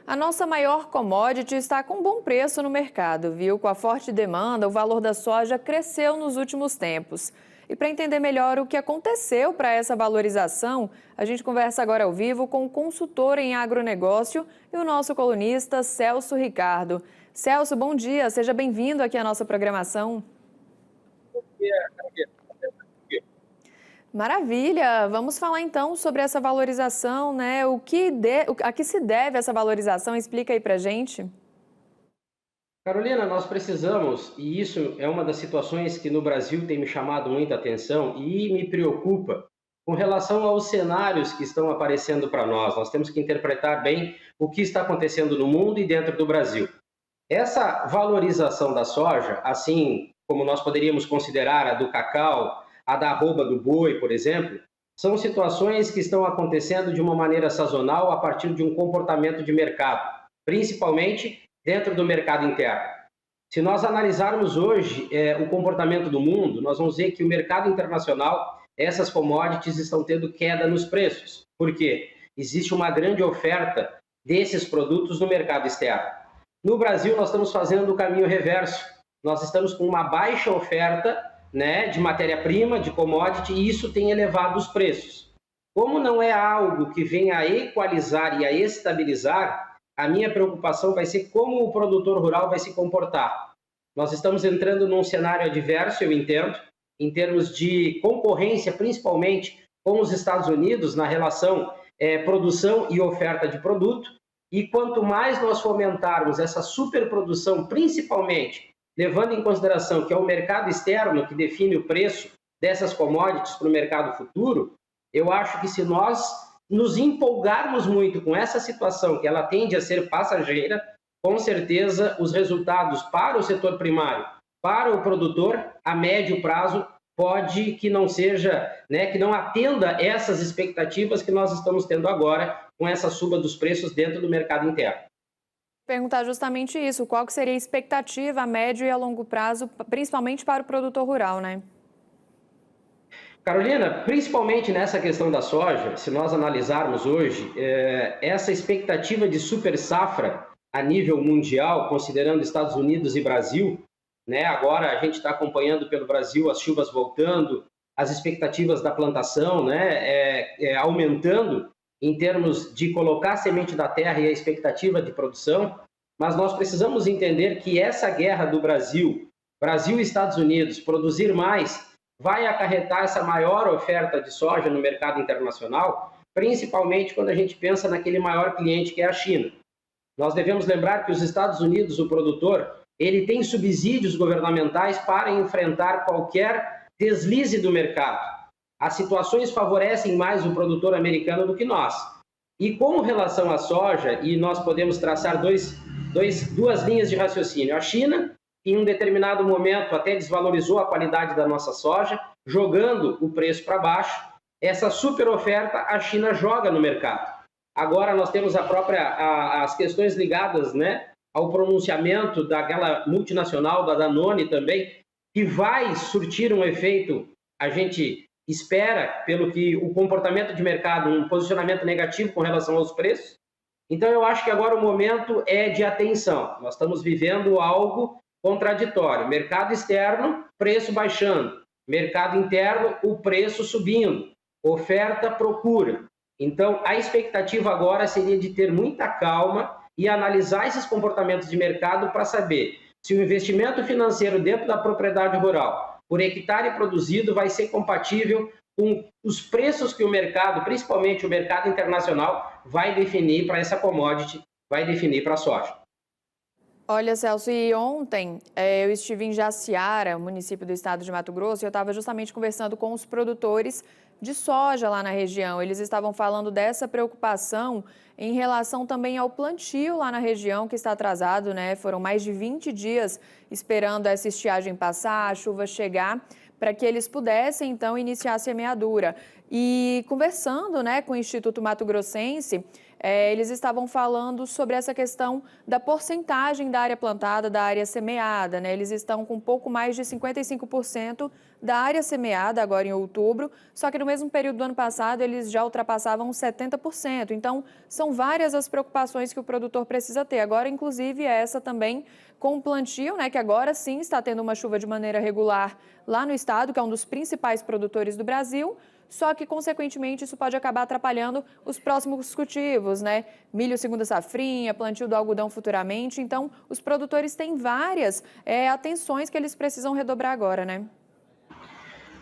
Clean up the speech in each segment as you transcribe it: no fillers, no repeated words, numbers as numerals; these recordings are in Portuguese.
A nossa maior commodity está com bom preço no mercado, viu? Com a forte demanda, o valor da soja cresceu nos últimos tempos. E para entender melhor o que aconteceu para essa valorização, a gente conversa agora ao vivo com o consultor em agronegócio e o nosso colunista Celso Ricardo. Celso, bom dia, seja bem-vindo aqui à nossa programação. Maravilha! Vamos falar então sobre essa valorização, né? A que se deve essa valorização? Explica aí pra gente. Carolina, nós precisamos, e isso é uma das situações que no Brasil tem me chamado muita atenção e me preocupa com relação aos cenários que estão aparecendo para nós. Nós temos que interpretar bem o que está acontecendo no mundo e dentro do Brasil. Essa valorização da soja, assim como nós poderíamos considerar a do cacau, a da arroba do boi, por exemplo, são situações que estão acontecendo de uma maneira sazonal a partir de um comportamento de mercado, principalmente dentro do mercado interno. Se nós analisarmos hoje o comportamento do mundo, nós vamos ver que o mercado internacional, essas commodities estão tendo queda nos preços. Por quê? Existe uma grande oferta desses produtos no mercado externo. No Brasil, nós estamos fazendo o caminho reverso. Nós estamos com uma baixa oferta, né, de matéria-prima, de commodity, e isso tem elevado os preços. Como não é algo que venha a equalizar e a estabilizar, a minha preocupação vai ser como o produtor rural vai se comportar. Nós estamos entrando num cenário adverso, eu entendo, em termos de concorrência, principalmente com os Estados Unidos, na relação produção e oferta de produto. E quanto mais nós fomentarmos essa superprodução, principalmente levando em consideração que é o mercado externo que define o preço dessas commodities para o mercado futuro, eu acho que se nós nos empolgarmos muito com essa situação, que ela tende a ser passageira, com certeza os resultados para o setor primário, para o produtor, a médio prazo, pode que não seja, né, que não atenda essas expectativas que nós estamos tendo agora com essa suba dos preços dentro do mercado interno. Perguntar justamente isso, qual que seria a expectativa a médio e a longo prazo, principalmente para o produtor rural, né? Carolina, principalmente nessa questão da soja, se nós analisarmos hoje, essa expectativa de super safra a nível mundial, considerando Estados Unidos e Brasil, né? Agora a gente está acompanhando pelo Brasil as chuvas voltando, as expectativas da plantação, né, aumentando em termos de colocar a semente da terra e a expectativa de produção, mas nós precisamos entender que essa guerra do Brasil, Brasil e Estados Unidos, produzir mais, vai acarretar essa maior oferta de soja no mercado internacional, principalmente quando a gente pensa naquele maior cliente que é a China. Nós devemos lembrar que os Estados Unidos, o produtor, ele tem subsídios governamentais para enfrentar qualquer deslize do mercado. As situações favorecem mais o produtor americano do que nós. E com relação à soja, e nós podemos traçar duas linhas de raciocínio. A China, em um determinado momento, até desvalorizou a qualidade da nossa soja, jogando o preço para baixo. Essa super oferta a China joga no mercado. Agora nós temos as questões ligadas, né, ao pronunciamento daquela multinacional, da Danone também, que vai surtir um efeito, a gente espera, pelo que o comportamento de mercado, um posicionamento negativo com relação aos preços. Então eu acho que agora o momento é de atenção. Nós estamos vivendo algo contraditório. Mercado externo, preço baixando. Mercado interno, o preço subindo. Oferta, procura. Então, a expectativa agora seria de ter muita calma e analisar esses comportamentos de mercado para saber se o investimento financeiro dentro da propriedade rural, por hectare produzido, vai ser compatível com os preços que o mercado, principalmente o mercado internacional, vai definir para essa commodity, vai definir para a soja. Olha, Celso, e ontem eu estive em Jaciara, município do estado de Mato Grosso, e eu estava justamente conversando com os produtores de soja lá na região. Eles estavam falando dessa preocupação em relação também ao plantio lá na região, que está atrasado, né? Foram mais de 20 dias esperando essa estiagem passar, a chuva chegar, para que eles pudessem, então, iniciar a semeadura. E conversando, né, com o Instituto Mato Grossense, eles estavam falando sobre essa questão da porcentagem da área plantada, da área semeada, né? Eles estão com um pouco mais de 55% da área semeada agora em outubro, só que no mesmo período do ano passado eles já ultrapassavam 70%. Então, são várias as preocupações que o produtor precisa ter. Agora, inclusive, essa também com o plantio, né, que agora sim está tendo uma chuva de maneira regular lá no estado, que é um dos principais produtores do Brasil, só que, consequentemente, isso pode acabar atrapalhando os próximos cultivos, né? Milho segunda safrinha, plantio do algodão futuramente. Então, os produtores têm várias atenções que eles precisam redobrar agora, né?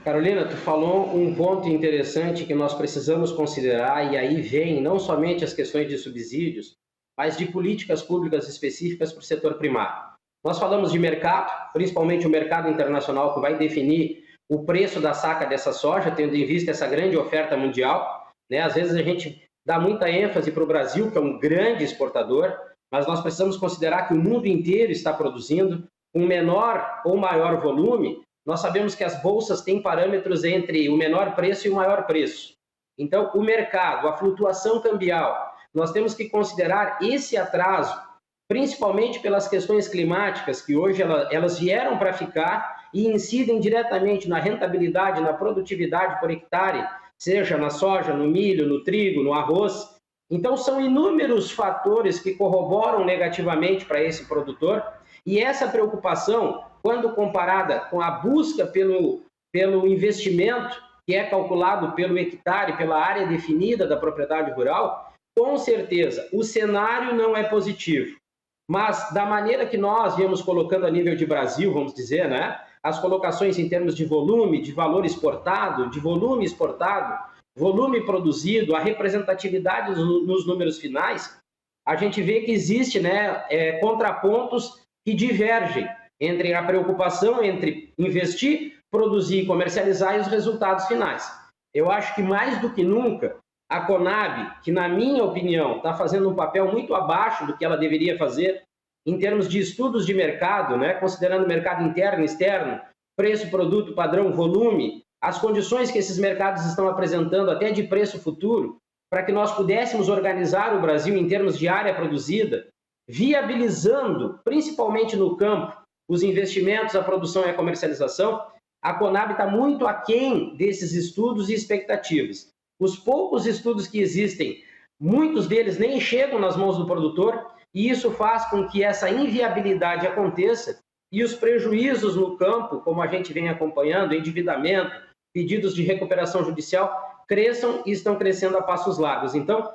Carolina, tu falou um ponto interessante que nós precisamos considerar, e aí vem não somente as questões de subsídios, mas de políticas públicas específicas para o setor primário. Nós falamos de mercado, principalmente o mercado internacional, que vai definir o preço da saca dessa soja, tendo em vista essa grande oferta mundial, né? Às vezes a gente dá muita ênfase para o Brasil, que é um grande exportador, mas nós precisamos considerar que o mundo inteiro está produzindo um menor ou maior volume. Nós sabemos que as bolsas têm parâmetros entre o menor preço e o maior preço. Então, o mercado, a flutuação cambial, nós temos que considerar esse atraso, principalmente pelas questões climáticas, que hoje elas vieram para ficar e incidem diretamente na rentabilidade, na produtividade por hectare, seja na soja, no milho, no trigo, no arroz. Então, são inúmeros fatores que corroboram negativamente para esse produtor, e essa preocupação, quando comparada com a busca pelo investimento, que é calculado pelo hectare, pela área definida da propriedade rural, com certeza o cenário não é positivo. Mas da maneira que nós viemos colocando a nível de Brasil, vamos dizer, né? As colocações em termos de volume, de valor exportado, de volume exportado, volume produzido, a representatividade nos números finais, a gente vê que existe, né, contrapontos que divergem entre a preocupação entre investir, produzir e comercializar e os resultados finais. Eu acho que mais do que nunca, a Conab, que na minha opinião está fazendo um papel muito abaixo do que ela deveria fazer em termos de estudos de mercado, né, considerando mercado interno e externo, preço, produto, padrão, volume, as condições que esses mercados estão apresentando até de preço futuro, para que nós pudéssemos organizar o Brasil em termos de área produzida, viabilizando, principalmente no campo, os investimentos, a produção e a comercialização. A Conab está muito aquém desses estudos e expectativas. Os poucos estudos que existem, muitos deles nem chegam nas mãos do produtor, e isso faz com que essa inviabilidade aconteça e os prejuízos no campo, como a gente vem acompanhando, endividamento, pedidos de recuperação judicial, cresçam e estão crescendo a passos largos. Então,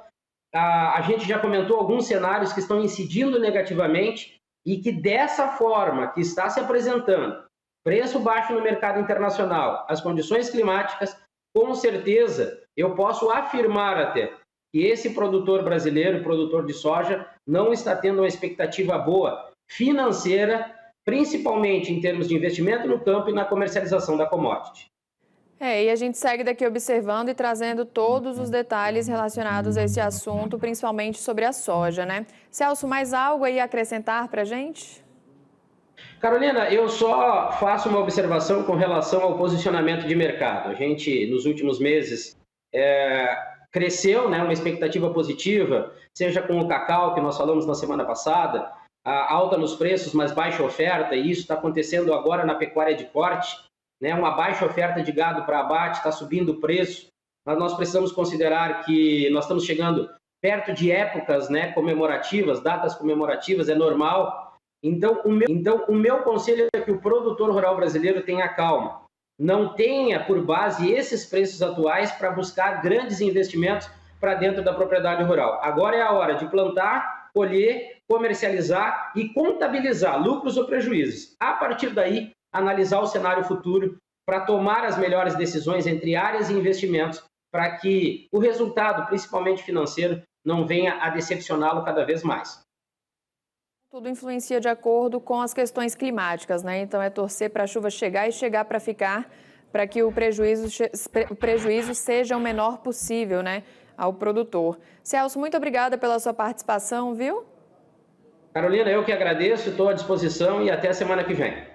a gente já comentou alguns cenários que estão incidindo negativamente e que dessa forma que está se apresentando, preço baixo no mercado internacional, as condições climáticas, com certeza eu posso afirmar até que esse produtor brasileiro, produtor de soja, não está tendo uma expectativa boa financeira, principalmente em termos de investimento no campo e na comercialização da commodity. E a gente segue daqui observando e trazendo todos os detalhes relacionados a esse assunto, principalmente sobre a soja, né? Celso, mais algo aí a acrescentar para a gente? Carolina, eu só faço uma observação com relação ao posicionamento de mercado. A gente, nos últimos meses, cresceu, né, uma expectativa positiva, seja com o cacau, que nós falamos na semana passada, a alta nos preços, mas baixa oferta, e isso está acontecendo agora na pecuária de corte, né, uma baixa oferta de gado para abate, está subindo o preço, mas nós precisamos considerar que nós estamos chegando perto de épocas, né, comemorativas, datas comemorativas, é normal. Então, o meu conselho é que o produtor rural brasileiro tenha calma, não tenha por base esses preços atuais para buscar grandes investimentos para dentro da propriedade rural. Agora é a hora de plantar, colher, comercializar e contabilizar lucros ou prejuízos. A partir daí, analisar o cenário futuro para tomar as melhores decisões entre áreas e investimentos para que o resultado, principalmente financeiro, não venha a decepcioná-lo cada vez mais. Tudo influencia de acordo com as questões climáticas, né? Então é torcer para a chuva chegar e chegar para ficar, para que o prejuízo seja o menor possível, né, ao produtor. Celso, muito obrigada pela sua participação, viu? Carolina, eu que agradeço, estou à disposição e até a semana que vem.